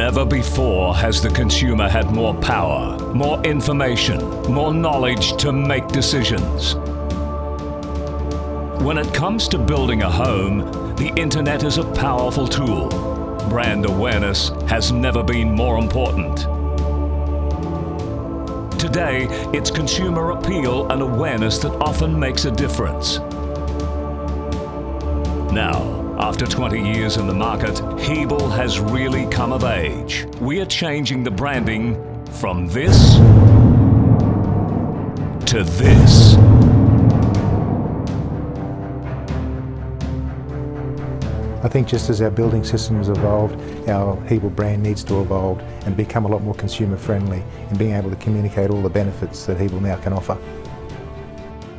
Never before has the consumer had more power, more information, more knowledge to make decisions. When it comes to building a home, the internet is a powerful tool. Brand awareness has never been more important. Today, it's consumer appeal and awareness that often makes a difference. Now, after 20 years in the market, Hebel has really come of age. We are changing the branding from this to this. I think just as our building systems evolved, our Hebel brand needs to evolve and become a lot more consumer friendly in being able to communicate all the benefits that Hebel now can offer.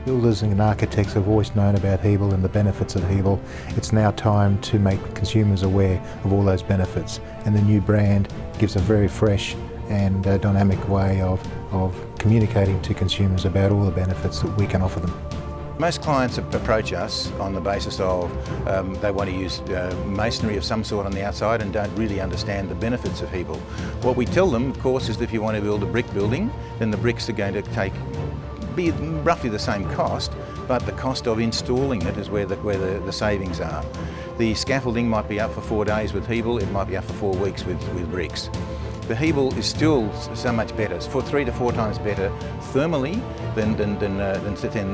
Builders and architects have always known about Hebel and the benefits of Hebel. It's now time to make consumers aware of all those benefits, and the new brand gives a very fresh and dynamic way of communicating to consumers about all the benefits that we can offer them. Most clients approach us on the basis of they want to use masonry of some sort on the outside and don't really understand the benefits of Hebel. What we tell them, of course, is that if you want to build a brick building, then the bricks are going to be roughly the same cost, but the cost of installing it is where the savings are. The scaffolding might be up for 4 days with Hebel, it might be up for 4 weeks with bricks. The Hebel is still so much better. It's 3 to 4 times better thermally than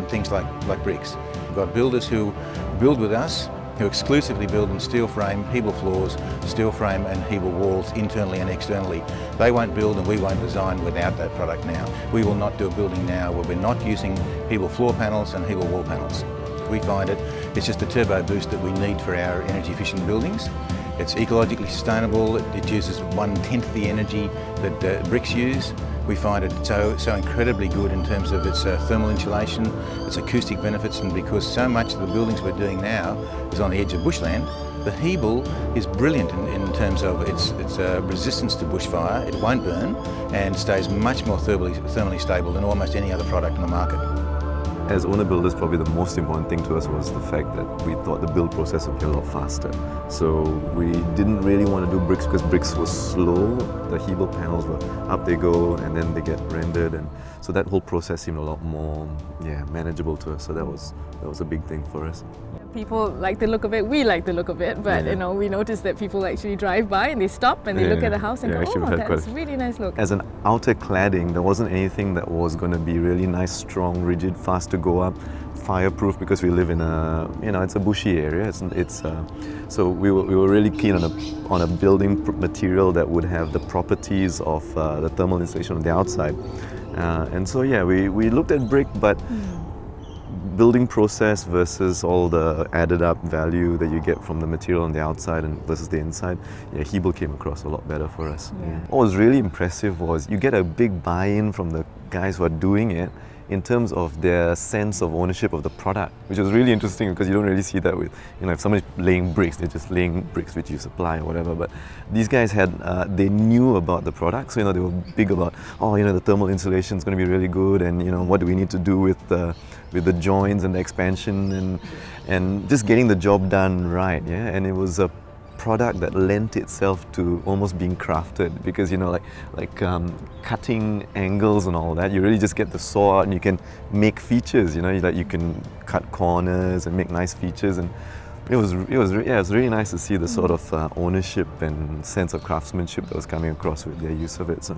things like bricks. We've got builders who build with us, who exclusively build in steel frame, Hebel floors, steel frame and Hebel walls internally and externally. They won't build and we won't design without that product now. We will not do a building now where we're not using Hebel floor panels and Hebel wall panels. We find it's just a turbo boost that we need for our energy efficient buildings. It's ecologically sustainable, it uses 1/10 the energy that bricks use. We find it so incredibly good in terms of its thermal insulation, its acoustic benefits, and because so much of the buildings we're doing now is on the edge of bushland, the Hebel is brilliant in terms of its resistance to bushfire. It won't burn and stays much more thermally stable than almost any other product on the market. As owner builders, probably the most important thing to us was the fact that we thought the build process would be a lot faster. So we didn't really want to do bricks because bricks was slow. The Hebel panels were up they go and then they get rendered, and so that whole process seemed a lot more manageable to us. So that was a big thing for us. People like the look of it, we like the look of it, but you know, we noticed that people actually drive by and they stop and they look at the house and go, oh, that's a really nice look. As an outer cladding, there wasn't anything that was going to be really nice, strong, rigid, fast to go up, fireproof, because we live in a, it's a bushy area. So we were really keen on a building material that would have the properties of the thermal insulation on the outside. And so we looked at brick, but building process versus all the added up value that you get from the material on the outside and versus the inside, Hebel came across a lot better for us. What was really impressive was you get a big buy-in from the guys who are doing it in terms of their sense of ownership of the product, which was really interesting because you don't really see that with, if somebody's laying bricks, they're just laying bricks which you supply or whatever. But these guys they knew about the product, so they were big about, the thermal insulation is going to be really good, and what do we need to do with the joints and the expansion and just getting the job done right, and it was a product that lent itself to almost being crafted because cutting angles and all that, you really just get the saw out and you can make features, you can cut corners and make nice features, and it was really nice to see the sort of ownership and sense of craftsmanship that was coming across with their use of it. So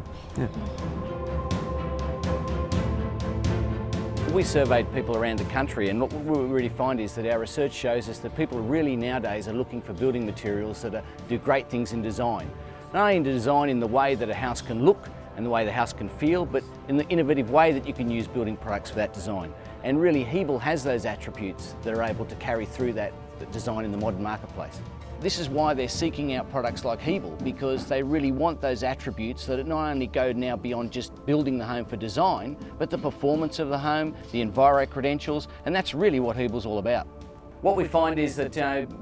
We surveyed people around the country, and what we really find is that our research shows us that people really nowadays are looking for building materials that do great things in design. Not only in design in the way that a house can look and the way the house can feel, but in the innovative way that you can use building products for that design. And really Hebel has those attributes that are able to carry through that design in the modern marketplace. This is why they're seeking out products like Hebel, because they really want those attributes that not only go now beyond just building the home for design, but the performance of the home, the enviro credentials, and that's really what Hebel's all about. What we find is that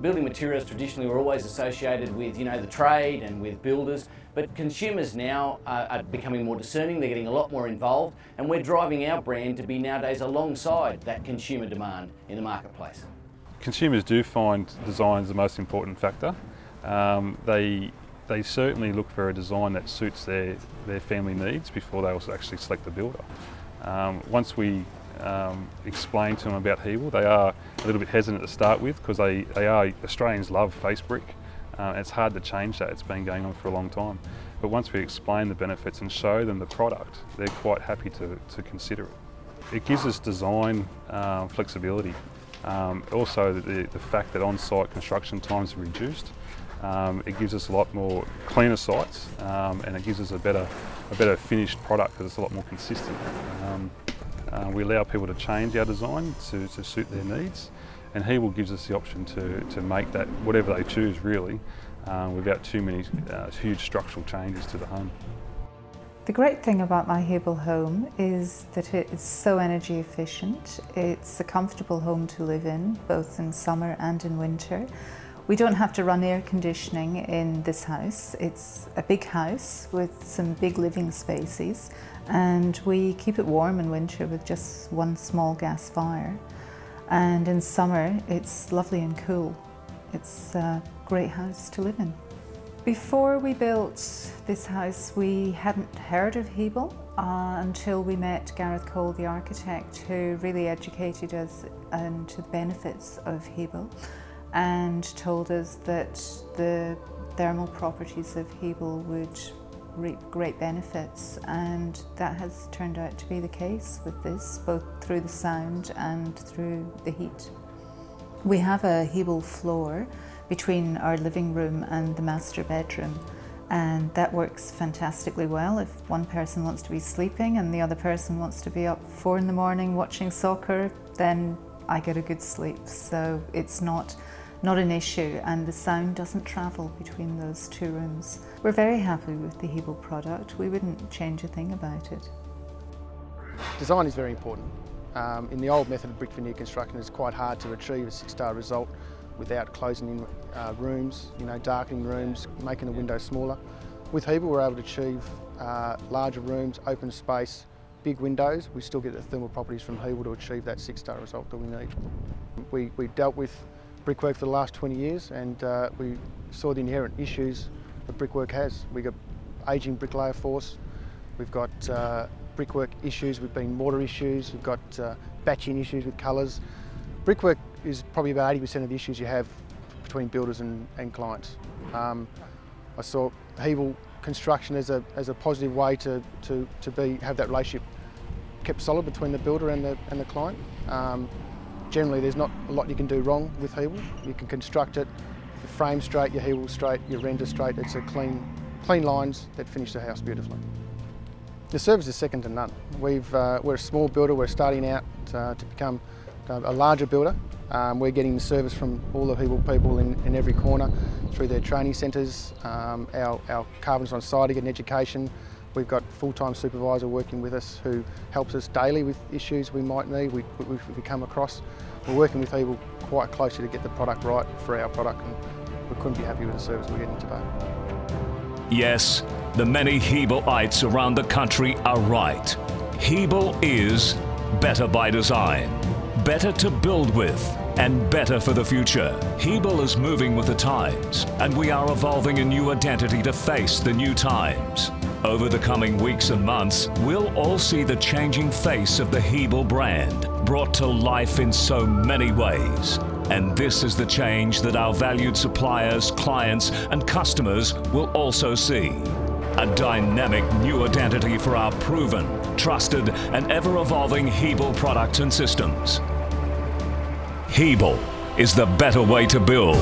building materials traditionally were always associated with the trade and with builders, but consumers now are becoming more discerning, they're getting a lot more involved, and we're driving our brand to be nowadays alongside that consumer demand in the marketplace. Consumers do find design is the most important factor. They They certainly look for a design that suits their family needs before they also actually select the builder. Once we explain to them about Hebel, they are a little bit hesitant to start with because Australians love face brick. It's hard to change that, it's been going on for a long time. But once we explain the benefits and show them the product, they're quite happy to consider it. It gives us design flexibility. Also the fact that on-site construction times are reduced. It gives us a lot more cleaner sites and it gives us a better finished product because it's a lot more consistent. We allow people to change our design to suit their needs, and Hebel gives us the option to make that whatever they choose really without too many huge structural changes to the home. The great thing about my Hebel home is that it is so energy efficient. It's a comfortable home to live in, both in summer and in winter. We don't have to run air conditioning in this house. It's a big house with some big living spaces, and we keep it warm in winter with just one small gas fire. And in summer, it's lovely and cool. It's a great house to live in. Before we built this house, we hadn't heard of Hebel until we met Gareth Cole, the architect, who really educated us into the benefits of Hebel and told us that the thermal properties of Hebel would reap great benefits, and that has turned out to be the case with this, both through the sound and through the heat. We have a Hebel floor between our living room and the master bedroom, and that works fantastically well. If one person wants to be sleeping and the other person wants to be up 4 in the morning watching soccer, then I get a good sleep. So it's not an issue, and the sound doesn't travel between those two rooms. We're very happy with the Hebel product. We wouldn't change a thing about it. Design is very important. In the old method of brick veneer construction, it's quite hard to achieve a 6-star result without closing in rooms, darkening rooms, making the windows smaller. With Hebel, we're able to achieve larger rooms, open space, big windows. We still get the thermal properties from Hebel to achieve that 6-star result that we need. We dealt with brickwork for the last 20 years, and we saw the inherent issues that brickwork has. We've got ageing bricklayer force, we've got brickwork issues, we've been mortar issues, we've got batching issues with colours. Brickwork is probably about 80% of the issues you have between builders and clients. I saw Hebel construction as a positive way to have that relationship kept solid between the builder and the client. Generally, there's not a lot you can do wrong with Hebel. You can construct it, your frame straight, your Hebel straight, your render straight. It's a clean lines that finish the house beautifully. The service is second to none. We're a small builder. We're starting out to become a larger builder. We're getting the service from all the Hebel people in every corner through their training centres. Our carpenters on site to get an education. We've got a full-time supervisor working with us who helps us daily with issues we might need, we come across. We're working with Hebel quite closely to get the product right for our product, and we couldn't be happy with the service we're getting today. Yes, the many Hebelites around the country are right. Hebel is better by design, better to build with, and better for the future. Hebel is moving with the times, and we are evolving a new identity to face the new times. Over the coming weeks and months, we'll all see the changing face of the Hebel brand, brought to life in so many ways. And this is the change that our valued suppliers, clients, and customers will also see. A dynamic new identity for our proven, trusted, and ever-evolving Hebel products and systems. Hebel is the better way to build.